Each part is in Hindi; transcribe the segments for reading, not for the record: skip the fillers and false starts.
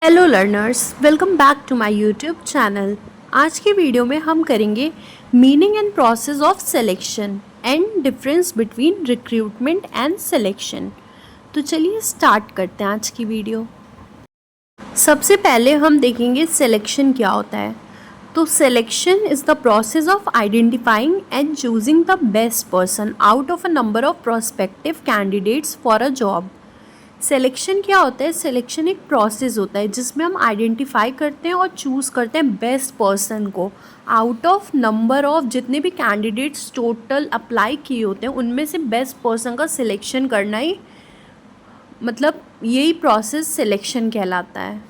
Hello learners, welcome back to my YouTube channel. आज की वीडियो में हम करेंगे meaning and process of selection and difference between recruitment and selection. तो चलिए स्टार्ट करते हैं आज की वीडियो। सबसे पहले हम देखेंगे सिलेक्शन क्या होता है। तो selection is the process of identifying and choosing the best person out of a number of prospective candidates for a job. Selection क्या होता है? सिलेक्शन एक प्रोसेस होता है जिसमें हम आइडेंटिफाई करते हैं और चूज़ करते हैं बेस्ट पर्सन को आउट ऑफ नंबर ऑफ जितने भी कैंडिडेट्स टोटल अप्लाई किए होते हैं उनमें से बेस्ट पर्सन का सिलेक्शन करना ही मतलब यही प्रोसेस सिलेक्शन कहलाता है।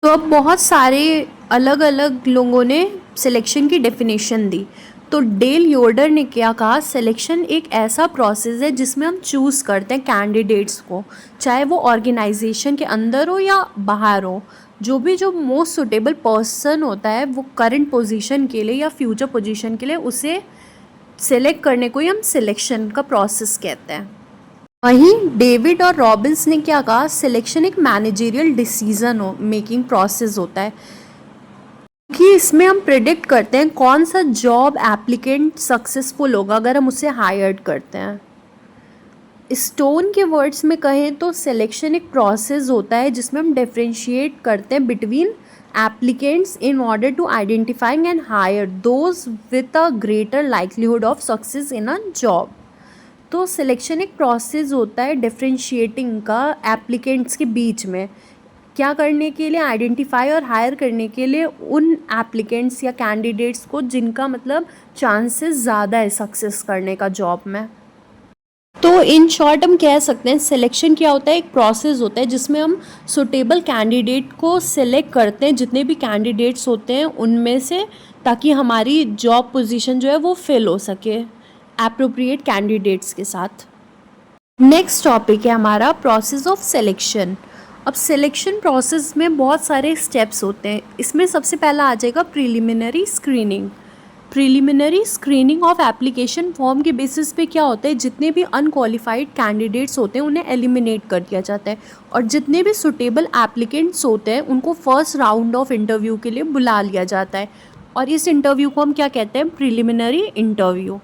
तो अब बहुत सारे अलग अलग लोगों ने सिलेक्शन की डेफिनेशन दी। तो डेल योर्डर ने क्या कहा, सिलेक्शन एक ऐसा प्रोसेस है जिसमें हम चूज़ करते हैं कैंडिडेट्स को, चाहे वो ऑर्गेनाइजेशन के अंदर हो या बाहर हो। जो मोस्ट सुटेबल पर्सन होता है वो करंट पोजीशन के लिए या फ्यूचर पोजीशन के लिए उसे सेलेक्ट करने को ही हम सिलेक्शन का प्रोसेस कहते हैं। वहीं डेविड और रॉबिन्स ने क्या कहा, सिलेक्शन एक मैनेजरियल डिसीजन मेकिंग प्रोसेस होता है कि इसमें हम प्रिडिक्ट करते हैं कौन सा जॉब एप्लीकेंट सक्सेसफुल होगा अगर हम उसे हायर्ड करते हैं। स्टोन के वर्ड्स में कहें तो सिलेक्शन एक प्रोसेस होता है जिसमें हम डिफरेंशिएट करते हैं between applicants in order to identifying and hire those with a greater likelihood of success in a job. तो सिलेक्शन एक प्रोसेस होता है डिफरेंशिएटिंग का एप्लीकेंट्स के बीच में, क्या करने के लिए, आइडेंटिफाई और हायर करने के लिए उन एप्लीकेंट्स या कैंडिडेट्स को जिनका मतलब चांसेस ज़्यादा है सक्सेस करने का जॉब में। तो इन शॉर्ट हम कह सकते हैं सिलेक्शन क्या होता है, एक प्रोसेस होता है जिसमें हम सुटेबल कैंडिडेट को सिलेक्ट करते हैं जितने भी कैंडिडेट्स होते हैं उनमें से, ताकि हमारी जॉब पोजीशन जो है वो फिल हो सके एप्रोप्रिएट कैंडिडेट्स के साथ। नेक्स्ट टॉपिक है हमारा प्रोसेस ऑफ सिलेक्शन। अब सिलेक्शन प्रोसेस में बहुत सारे स्टेप्स होते हैं। इसमें सबसे पहला आ जाएगा preliminary screening. Preliminary screening of application form के बेसिस पे क्या होता है, जितने भी अनक्वालिफाइड कैंडिडेट्स होते हैं उन्हें एलिमिनेट कर दिया जाता है और जितने भी सुटेबल एप्लीकेंट्स होते हैं उनको फर्स्ट राउंड ऑफ इंटरव्यू के लिए बुला लिया जाता है और इस इंटरव्यू को हम क्या कहते हैं, प्रिलिमिनरी इंटरव्यू।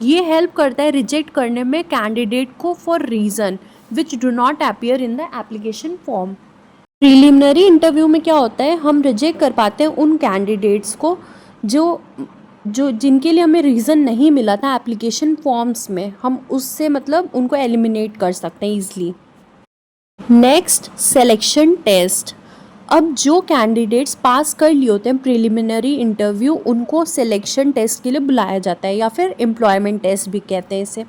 ये हेल्प करता है रिजेक्ट करने में कैंडिडेट को for reason which do not appear in the application form. Preliminary interview में क्या होता है, हम रिजेक्ट कर पाते हैं उन कैंडिडेट्स को जो जो जिनके लिए हमें रीज़न नहीं मिला था एप्लीकेशन फॉर्म्स में, हम उससे मतलब उनको एलिमिनेट कर सकते हैं ईजिली। Next, selection test. अब जो कैंडिडेट्स पास कर लिए होते हैं प्रिलिमिनरी इंटरव्यू उनको सिलेक्शन टेस्ट के लिए बुलाया जाता है या फिर एम्प्लॉयमेंट टेस्ट भी कहते हैं इसे।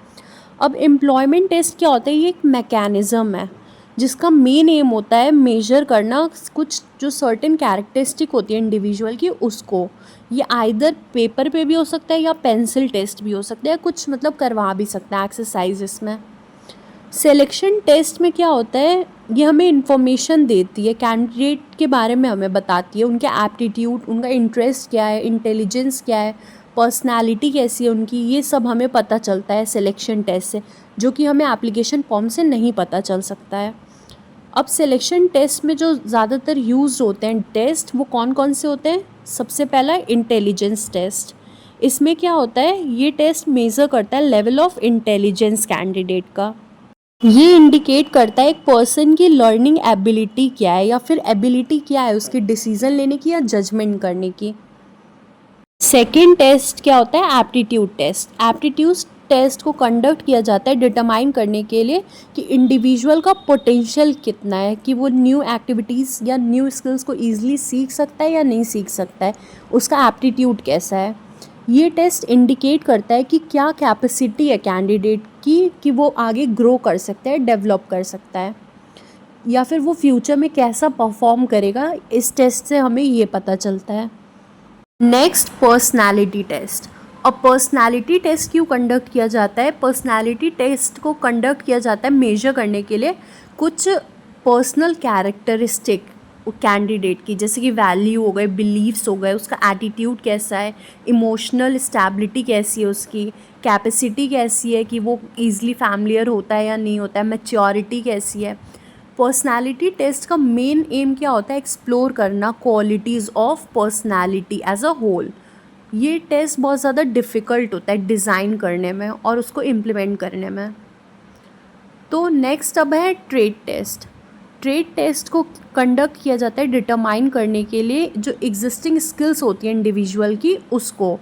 अब एम्प्लॉयमेंट टेस्ट क्या होता है, ये एक मैकेनिज़्म है जिसका मेन एम होता है मेजर करना कुछ जो सर्टेन कैरेक्टरिस्टिक होती है इंडिविजुअल की उसको। ये आइदर पेपर पे भी हो सकता है या पेंसिल टेस्ट भी हो सकता है, कुछ मतलब करवा भी सकता है एक्सरसाइज इसमें। सिलेक्शन टेस्ट में क्या होता है, ये हमें इंफॉर्मेशन देती है कैंडिडेट के बारे में, हमें बताती है उनके एप्टीट्यूड, उनका इंटरेस्ट क्या है, इंटेलिजेंस क्या है, पर्सनालिटी कैसी है उनकी, ये सब हमें पता चलता है सिलेक्शन टेस्ट से, जो कि हमें एप्लीकेशन फॉर्म से नहीं पता चल सकता है। अब सिलेक्शन टेस्ट में जो ज़्यादातर यूज़ होते हैं टेस्ट वो कौन कौन से होते हैं, सबसे पहला इंटेलिजेंस टेस्ट। इसमें क्या होता है, ये टेस्ट मेज़र करता है लेवल ऑफ इंटेलिजेंस कैंडिडेट का। ये इंडिकेट करता है एक पर्सन की लर्निंग एबिलिटी क्या है या फिर एबिलिटी क्या है उसकी डिसीजन लेने की या जजमेंट करने की। सेकेंड टेस्ट क्या होता है, एप्टीट्यूड टेस्ट। एप्टीट्यूड टेस्ट को कंडक्ट किया जाता है डिटरमाइन करने के लिए कि इंडिविजुअल का पोटेंशियल कितना है, कि वो न्यू एक्टिविटीज़ या न्यू स्किल्स को ईजिली सीख सकता है या नहीं सीख सकता है, उसका एप्टीट्यूड कैसा है। ये टेस्ट इंडिकेट करता है कि क्या कैपेसिटी है कैंडिडेट की कि वो आगे ग्रो कर सकता है, डेवलप कर सकता है, या फिर वो फ्यूचर में कैसा परफॉर्म करेगा। इस टेस्ट से हमें ये पता चलता है। Next, personality test. और पर्सनालिटी टेस्ट क्यों कंडक्ट किया जाता है, पर्सनालिटी टेस्ट को कंडक्ट किया जाता है मेजर करने के लिए कुछ पर्सनल कैरेक्टरिस्टिक कैंडिडेट की, जैसे कि वैल्यू हो गए, बिलीव्स हो गए, उसका एटीट्यूड कैसा है, इमोशनल स्टेबिलिटी कैसी है उसकी, कैपेसिटी कैसी है कि वो ईज़िली फैमिलियर होता है या नहीं होता है, मैच्योरिटी कैसी है। पर्सनालिटी टेस्ट का मेन एम क्या होता है? एक्सप्लोर करना qualities of personality as a whole. ये टेस्ट बहुत ज़्यादा डिफ़िकल्ट होता है डिज़ाइन करने में और उसको इम्प्लीमेंट करने में। तो नेक्स्ट अब है ट्रेट टेस्ट। ट्रेट टेस्ट को कंडक्ट किया जाता है डिटरमाइन करने के लिए जो एग्जिस्टिंग स्किल्स होती हैं इंडिविजुअल की, उसको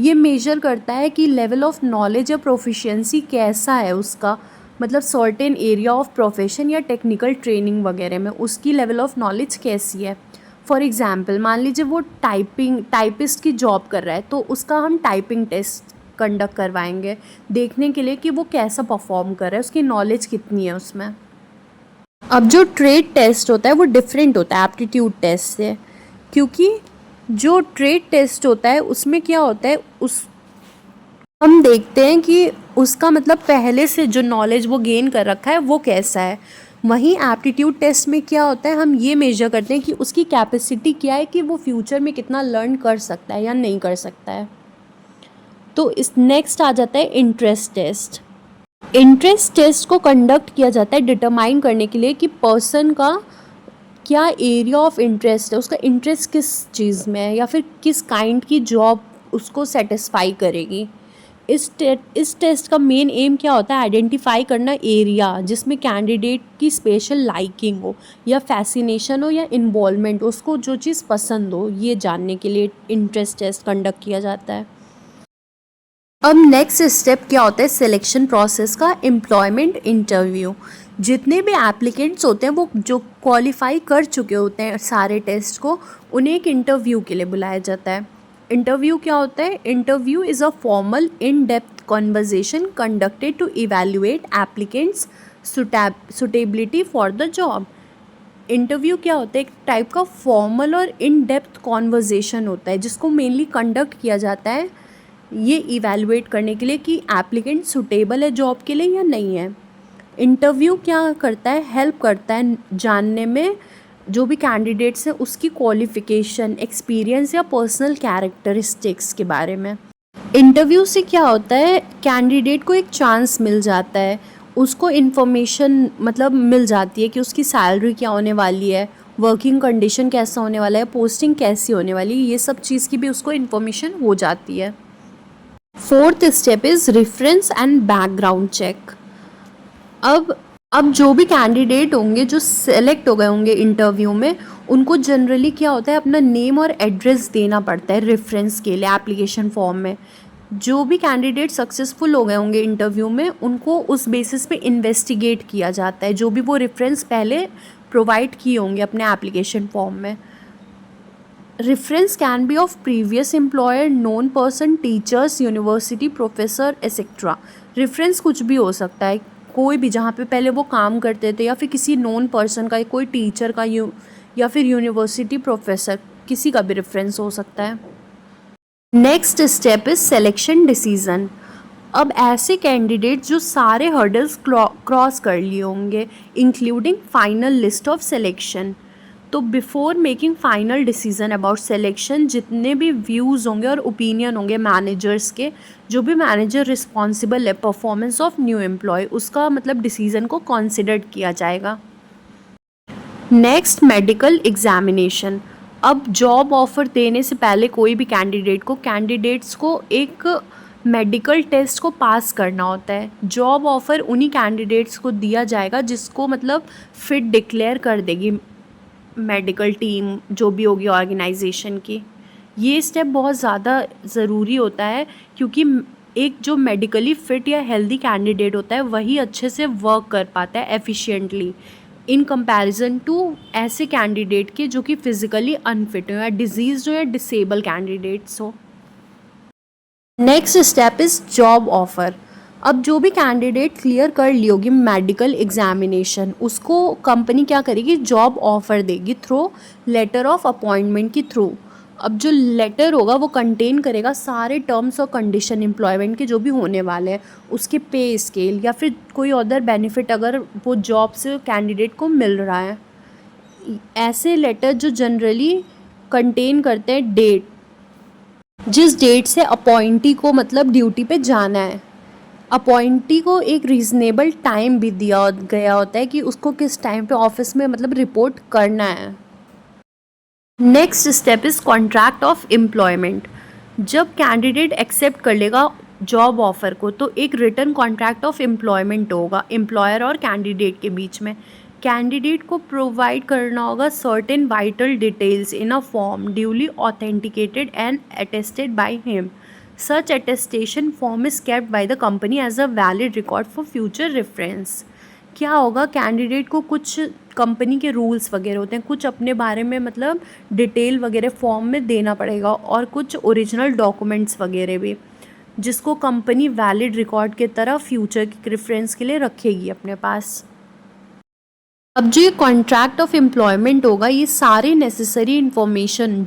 ये मेजर करता है कि लेवल ऑफ नॉलेज या प्रोफिशिएंसी कैसा है उसका, मतलब सर्टेन एरिया ऑफ प्रोफेशन या टेक्निकल ट्रेनिंग वगैरह में उसकी लेवल ऑफ नॉलेज कैसी है। फॉर एग्ज़ाम्पल मान लीजिए वो टाइपिस्ट की जॉब कर रहा है, तो उसका हम टाइपिंग टेस्ट कंडक्ट करवाएंगे देखने के लिए कि वो कैसा परफॉर्म कर रहा है, उसकी नॉलेज कितनी है उसमें। अब जो ट्रेट टेस्ट होता है वो डिफरेंट होता है एप्टीट्यूड टेस्ट से, क्योंकि जो ट्रेट टेस्ट होता है उसमें क्या होता है, उस हम देखते हैं कि उसका मतलब पहले से जो नॉलेज वो गेन कर रखा है वो कैसा है। वहीं एप्टीट्यूड टेस्ट में क्या होता है, हम ये मेजर करते हैं कि उसकी कैपेसिटी क्या है कि वो फ्यूचर में कितना लर्न कर सकता है या नहीं कर सकता है। तो इस नेक्स्ट आ जाता है इंटरेस्ट टेस्ट। इंटरेस्ट टेस्ट को कंडक्ट किया जाता है डिटरमाइन करने के लिए कि पर्सन का क्या एरिया ऑफ इंटरेस्ट है, उसका इंटरेस्ट किस चीज़ में है या फिर किस काइंड की जॉब उसको सेटिस्फाई करेगी। इस टेस्ट का मेन एम क्या होता है, आइडेंटिफाई करना एरिया जिसमें कैंडिडेट की स्पेशल लाइकिंग हो या फैसिनेशन हो या इन्वॉल्वमेंट, उसको जो चीज़ पसंद हो, ये जानने के लिए इंटरेस्ट टेस्ट कंडक्ट किया जाता है। अब नेक्स्ट स्टेप क्या होता है सिलेक्शन प्रोसेस का, एम्प्लॉयमेंट इंटरव्यू। जितने भी एप्लीकेंट्स होते हैं वो जो क्वालिफाई कर चुके होते हैं सारे टेस्ट को, उन्हें एक इंटरव्यू के लिए बुलाया जाता है। इंटरव्यू क्या होता है? Interview is a formal in depth conversation conducted to evaluate applicants suitability for the job. Interview क्या होता है? एक टाइप का फॉर्मल और इन डेप्थ कॉन्वर्जेशन होता है जिसको मेनली कंडक्ट किया जाता है ये इवैल्यूएट करने के लिए कि एप्लीकेंट सुटेबल है जॉब के लिए या नहीं है। इंटरव्यू क्या करता है? हेल्प करता है जानने में जो भी कैंडिडेट्स हैं उसकी क्वालिफ़िकेशन, एक्सपीरियंस या पर्सनल कैरेक्टरिस्टिक्स के बारे में। इंटरव्यू से क्या होता है, कैंडिडेट को एक चांस मिल जाता है, उसको इन्फॉर्मेशन मतलब मिल जाती है कि उसकी सैलरी क्या होने वाली है, वर्किंग कंडीशन कैसा होने वाला है, पोस्टिंग कैसी होने वाली है, ये सब चीज़ की भी उसको इन्फॉर्मेशन हो जाती है। Fourth step is reference and background check. अब जो भी कैंडिडेट होंगे जो सेलेक्ट हो गए होंगे इंटरव्यू में, उनको जनरली क्या होता है अपना नेम और एड्रेस देना पड़ता है रेफरेंस के लिए एप्लीकेशन फॉर्म में। जो भी कैंडिडेट सक्सेसफुल हो गए होंगे इंटरव्यू में उनको उस बेसिस पे इन्वेस्टिगेट किया जाता है, जो भी वो रेफरेंस पहले प्रोवाइड किए होंगे अपने एप्लीकेशन फॉर्म में। Reference can be of previous employer, known person, teachers, university professor etcetera. Reference कुछ भी हो सकता है, कोई भी जहाँ पे पहले वो काम करते थे या फिर किसी नोन पर्सन का, कोई टीचर का या फिर यूनिवर्सिटी प्रोफेसर, किसी का भी रेफरेंस हो सकता है। Next step is selection decision. अब ऐसे कैंडिडेट जो सारे हर्डल्स क्रॉस कर लिए होंगे including final list of selection. तो before making final decision about selection जितने भी व्यूज़ होंगे और ओपिनियन होंगे मैनेजर्स के, जो भी मैनेजर रिस्पॉन्सिबल है परफॉर्मेंस ऑफ न्यू एम्प्लॉय, उसका मतलब डिसीजन को कंसिडर किया जाएगा। Next medical examination. अब जॉब ऑफर देने से पहले कोई भी कैंडिडेट्स को एक मेडिकल टेस्ट को पास करना होता है। जॉब ऑफर उन्हीं कैंडिडेट्स को दिया जाएगा जिसको मतलब फिट डिक्लेयर कर देगी मेडिकल टीम जो भी होगी ऑर्गेनाइजेशन की। ये स्टेप बहुत ज़्यादा ज़रूरी होता है क्योंकि एक जो मेडिकली फ़िट या हेल्दी कैंडिडेट होता है वही अच्छे से वर्क कर पाता है एफिशिएंटली इन कंपैरिजन टू ऐसे कैंडिडेट के जो कि फ़िज़िकली अनफिट हो या डिजीज़ हो या डिसेबल कैंडिडेट्स हो। Next step is job offer. अब जो भी कैंडिडेट क्लियर कर ली होगी मेडिकल एग्जामिनेशन, उसको कंपनी क्या करेगी, जॉब ऑफ़र देगी थ्रू लेटर ऑफ अपॉइंटमेंट के थ्रू। अब जो लेटर होगा वो कंटेन करेगा सारे टर्म्स और कंडीशन एम्प्लॉयमेंट के जो भी होने वाले हैं, उसके पे स्केल या फिर कोई अदर बेनिफिट अगर वो जॉब से कैंडिडेट को मिल रहा है। ऐसे लेटर जो जनरली कंटेन करते हैं डेट, जिस डेट से अपॉइंटी को मतलब ड्यूटी पे जाना है, अपॉइंटी को एक रीज़नेबल टाइम भी दिया गया होता है कि उसको किस टाइम पे ऑफिस में मतलब रिपोर्ट करना है। Next step is contract of employment. जब कैंडिडेट एक्सेप्ट कर लेगा जॉब ऑफ़र को तो एक रिटन कॉन्ट्रैक्ट ऑफ एम्प्लॉयमेंट होगा एम्प्लॉयर और कैंडिडेट के बीच में। कैंडिडेट को प्रोवाइड करना होगा certain vital details in a form duly authenticated and attested by him. Such attestation form is kept by the company as a valid record for future reference. क्या होगा, कैंडिडेट को कुछ कंपनी के रूल्स वगैरह होते हैं, कुछ अपने बारे में मतलब डिटेल वगैरह फॉर्म में देना पड़ेगा और कुछ ओरिजिनल डॉक्यूमेंट्स वगैरह भी, जिसको कंपनी वैलिड रिकॉर्ड के तरह फ्यूचर के रेफरेंस के लिए रखेगी अपने पास। अब जो ये कॉन्ट्रैक्ट ऑफ एम्प्लॉयमेंट होगा, ये सारे नेसेसरी इन्फॉर्मेशन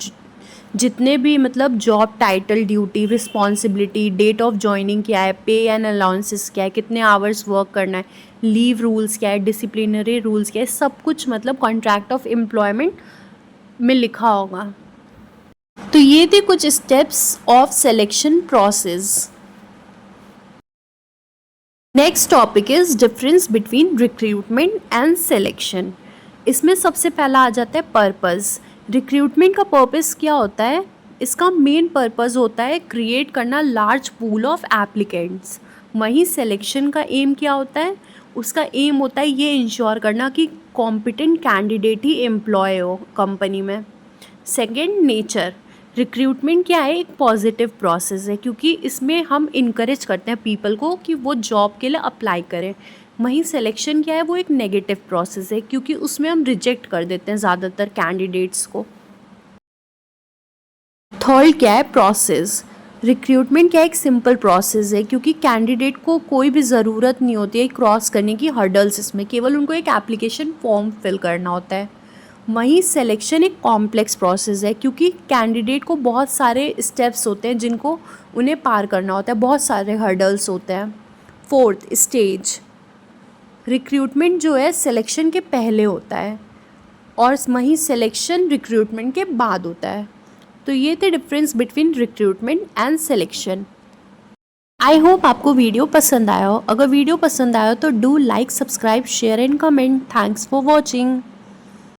जितने भी मतलब job title, duty, responsibility, date of joining क्या है, पे एंड अलाउंसेस क्या है, कितने आवर्स वर्क करना है, लीव रूल्स क्या है, डिसिप्लिनरी रूल्स क्या है, सब कुछ मतलब कॉन्ट्रैक्ट ऑफ एम्प्लॉयमेंट में लिखा होगा। तो ये थे कुछ steps of selection process. Next topic is difference between recruitment and selection. इसमें सबसे पहला आ जाता है पर्पज़। रिक्रूटमेंट का पर्पज़ क्या होता है? इसका मेन पर्पज़ होता है क्रिएट करना लार्ज पूल ऑफ एप्लीकेंट्स। वहीं सिलेक्शन का एम क्या होता है? उसका एम होता है ये इंश्योर करना कि कॉम्पिटेंट कैंडिडेट ही एम्प्लॉय हो कंपनी में। Second, nature. रिक्रूटमेंट क्या है? एक पॉजिटिव प्रोसेस है क्योंकि इसमें हम इनकरेज करते हैं पीपल को कि वो जॉब के लिए अप्लाई करें। वहीं सिलेक्शन क्या है? वो एक नेगेटिव प्रोसेस है क्योंकि उसमें हम रिजेक्ट कर देते हैं ज़्यादातर कैंडिडेट्स को। थर्ड क्या है? प्रोसेस। रिक्रूटमेंट क्या एक सिंपल प्रोसेस है क्योंकि कैंडिडेट को कोई भी ज़रूरत नहीं होती है क्रॉस करने की हर्डल्स, इसमें केवल उनको एक एप्लीकेशन फॉर्म फिल करना होता है। वहीं सिलेक्शन एक कॉम्प्लेक्स प्रोसेस है क्योंकि कैंडिडेट को बहुत सारे स्टेप्स होते हैं जिनको उन्हें पार करना होता है, बहुत सारे हर्डल्स होते हैं। Fourth, stage. रिक्रूटमेंट जो है सिलेक्शन के पहले होता है और वहीं सिलेक्शन रिक्रूटमेंट के बाद होता है। तो ये थे difference between recruitment and selection. I hope आपको वीडियो पसंद आया हो। अगर वीडियो पसंद आया हो तो do like, subscribe, share and comment. Thanks for watching.